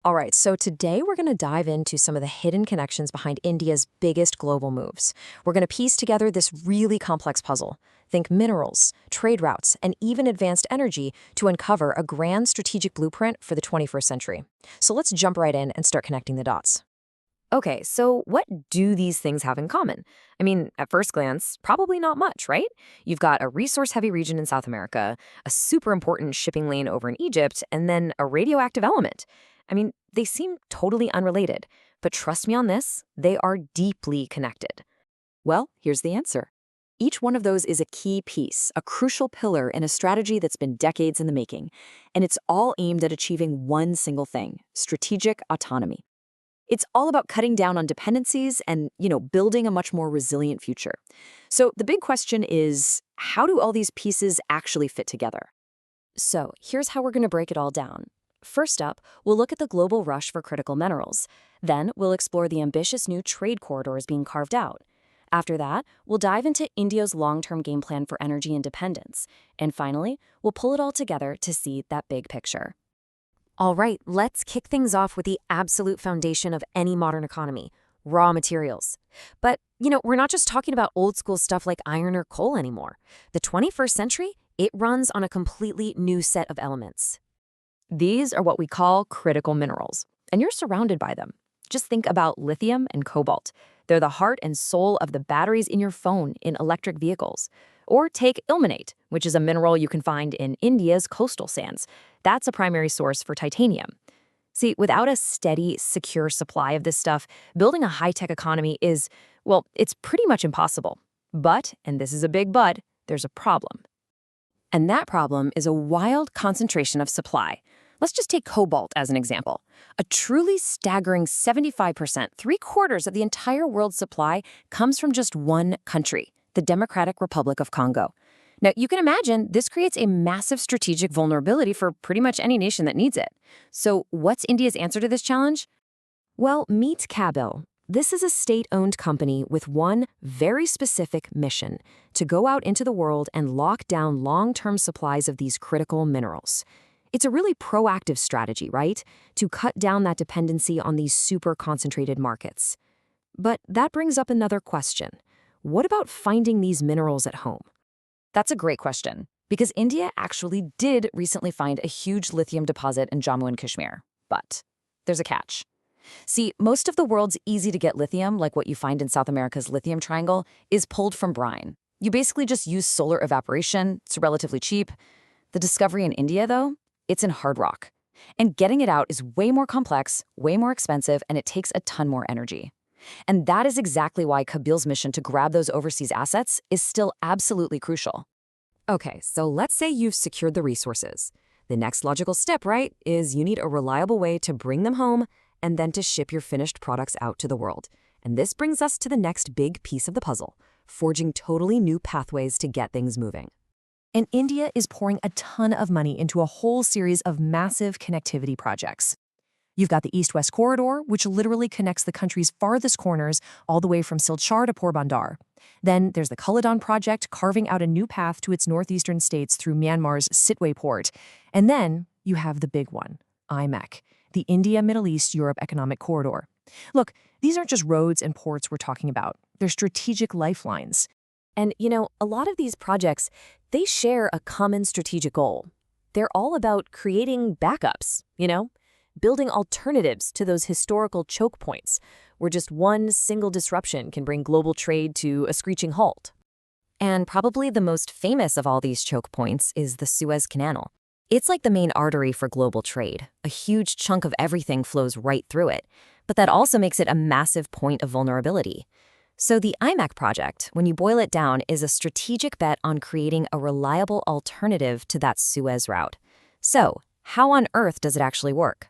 All right, so today we're going to dive into some of the hidden connections behind India's biggest global moves. We're going to piece together this really complex puzzle. Think minerals, trade routes, and even advanced energy to uncover a grand strategic blueprint for the 21st century. So let's jump right in and start connecting the dots. Okay, so what do these things have in common? I mean, at first glance, probably not much, right? You've got a resource-heavy region in South America, a super important shipping lane over in Egypt, and then a radioactive element. I mean, they seem totally unrelated, but trust me on this, they are deeply connected. Well, here's the answer. Each one of those is a key piece, a crucial pillar in a strategy that's been decades in the making, and it's all aimed at achieving one single thing: strategic autonomy. It's all about cutting down on dependencies and, building a much more resilient future. So the big question is, how do all these pieces actually fit together? So here's how we're going to break it all down. First up, we'll look at the global rush for critical minerals. Then we'll explore the ambitious new trade corridors being carved out. After that, we'll dive into India's long-term game plan for energy independence. And finally, we'll pull it all together to see that big picture. All right, let's kick things off with the absolute foundation of any modern economy: raw materials. But, we're not just talking about old school stuff like iron or coal anymore. The 21st century, it runs on a completely new set of elements. These are what we call critical minerals, and you're surrounded by them. Just think about lithium and cobalt. They're the heart and soul of the batteries in your phone, in electric vehicles. Or take ilmenite, which is a mineral you can find in India's coastal sands. That's a primary source for titanium. See, without a steady, secure supply of this stuff, building a high-tech economy is, well, it's pretty much impossible. But, and this is a big but, there's a problem. And that problem is a wild concentration of supply. Let's just take cobalt as an example. A truly staggering 75%, three-quarters of the entire world's supply, comes from just one country: the Democratic Republic of Congo. Now, you can imagine this creates a massive strategic vulnerability for pretty much any nation that needs it. So what's India's answer to this challenge? Well, meet Kabil. This is a state-owned company with one very specific mission: to go out into the world and lock down long-term supplies of these critical minerals. It's a really proactive strategy, right? To cut down that dependency on these super concentrated markets. But that brings up another question. What about finding these minerals at home? That's a great question, because India actually did recently find a huge lithium deposit in Jammu and Kashmir. But there's a catch. See, most of the world's easy-to-get lithium, like what you find in South America's lithium triangle, is pulled from brine. You basically just use solar evaporation. It's relatively cheap. The discovery in India, though, it's in hard rock. And getting it out is way more complex, way more expensive, and it takes a ton more energy. And that is exactly why Kabil's mission to grab those overseas assets is still absolutely crucial. Okay, so let's say you've secured the resources. The next logical step, right, is you need a reliable way to bring them home and then to ship your finished products out to the world. And this brings us to the next big piece of the puzzle: forging totally new pathways to get things moving. And India is pouring a ton of money into a whole series of massive connectivity projects. You've got the East-West Corridor, which literally connects the country's farthest corners all the way from Silchar to Porbandar. Then there's the Kuladon project, carving out a new path to its northeastern states through Myanmar's Sitwe port. And then you have the big one, IMEC, the India-Middle East-Europe Economic Corridor. Look, these aren't just roads and ports we're talking about. They're strategic lifelines. And, a lot of these projects, they share a common strategic goal. They're all about creating backups, building alternatives to those historical choke points where just one single disruption can bring global trade to a screeching halt. And probably the most famous of all these choke points is the Suez Canal. It's like the main artery for global trade. A huge chunk of everything flows right through it, but that also makes it a massive point of vulnerability. So the IMEC project, when you boil it down, is a strategic bet on creating a reliable alternative to that Suez route. So, how on earth does it actually work?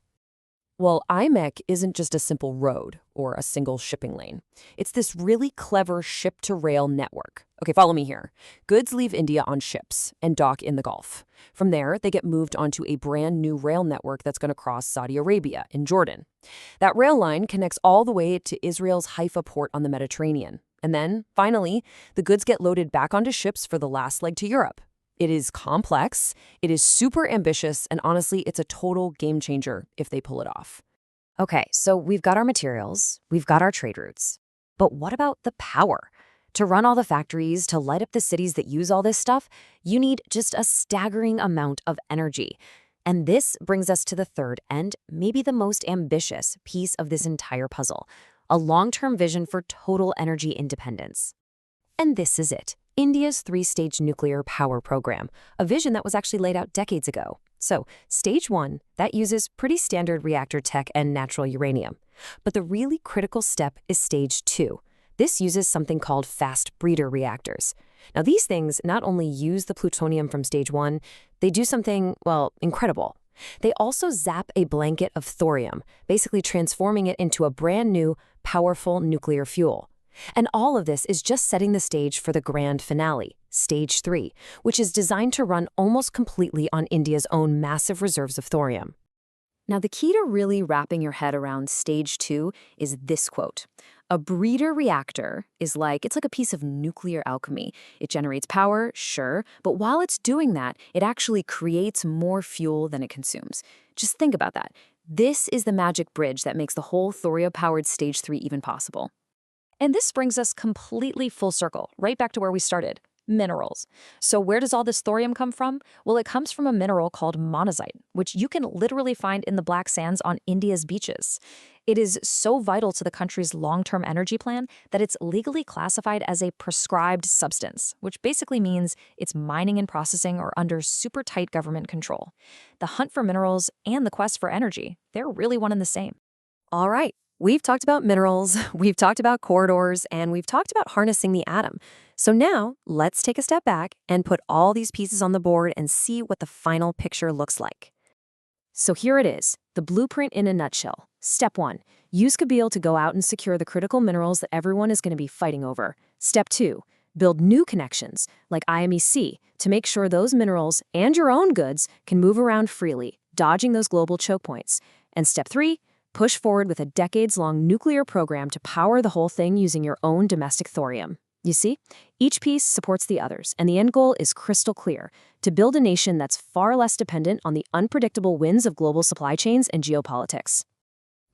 Well, IMEC isn't just a simple road or a single shipping lane. It's this really clever ship-to-rail network. Okay, follow me here. Goods leave India on ships and dock in the Gulf. From there, they get moved onto a brand new rail network that's going to cross Saudi Arabia and Jordan. That rail line connects all the way to Israel's Haifa port on the Mediterranean. And then, finally, the goods get loaded back onto ships for the last leg to Europe. It is complex, it is super ambitious, and honestly, it's a total game changer if they pull it off. Okay, so we've got our materials, we've got our trade routes. But what about the power? To run all the factories, to light up the cities that use all this stuff, you need just a staggering amount of energy. And this brings us to the third and maybe the most ambitious piece of this entire puzzle, a long-term vision for total energy independence. And this is it, India's three-stage nuclear power program, a vision that was actually laid out decades ago. So, stage one, that uses pretty standard reactor tech and natural uranium. But the really critical step is stage two. This uses something called fast breeder reactors. Now, these things not only use the plutonium from stage one, they do something, well, incredible. They also zap a blanket of thorium, basically transforming it into a brand new, powerful nuclear fuel. And all of this is just setting the stage for the grand finale, stage three, which is designed to run almost completely on India's own massive reserves of thorium. Now, the key to really wrapping your head around stage two is this quote. A breeder reactor is it's like a piece of nuclear alchemy. It generates power, sure, but while it's doing that, it actually creates more fuel than it consumes. Just think about that. This is the magic bridge that makes the whole thorium-powered stage three even possible. And this brings us completely full circle, right back to where we started. Minerals. So where does all this thorium come from? Well, it comes from a mineral called monazite, which you can literally find in the black sands on India's beaches. It is so vital to the country's long-term energy plan that it's legally classified as a prescribed substance, which basically means its mining and processing are under super tight government control. The hunt for minerals and the quest for energy, they're really one and the same. All right. We've talked about minerals, we've talked about corridors, and we've talked about harnessing the atom. So now, let's take a step back and put all these pieces on the board and see what the final picture looks like. So here it is, the blueprint in a nutshell. Step one, use Kabyle to go out and secure the critical minerals that everyone is going to be fighting over. Step two, build new connections, like IMEC, to make sure those minerals and your own goods can move around freely, dodging those global choke points. And step three, push forward with a decades-long nuclear program to power the whole thing using your own domestic thorium. You see, each piece supports the others, and the end goal is crystal clear, to build a nation that's far less dependent on the unpredictable winds of global supply chains and geopolitics.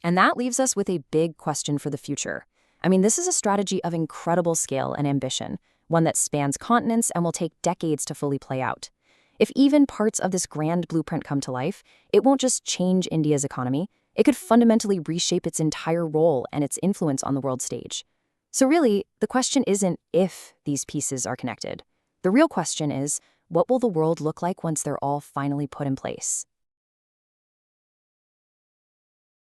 And that leaves us with a big question for the future. I mean, this is a strategy of incredible scale and ambition, one that spans continents and will take decades to fully play out. If even parts of this grand blueprint come to life, it won't just change India's economy, it could fundamentally reshape its entire role and its influence on the world stage. So really, the question isn't if these pieces are connected. The real question is, what will the world look like once they're all finally put in place?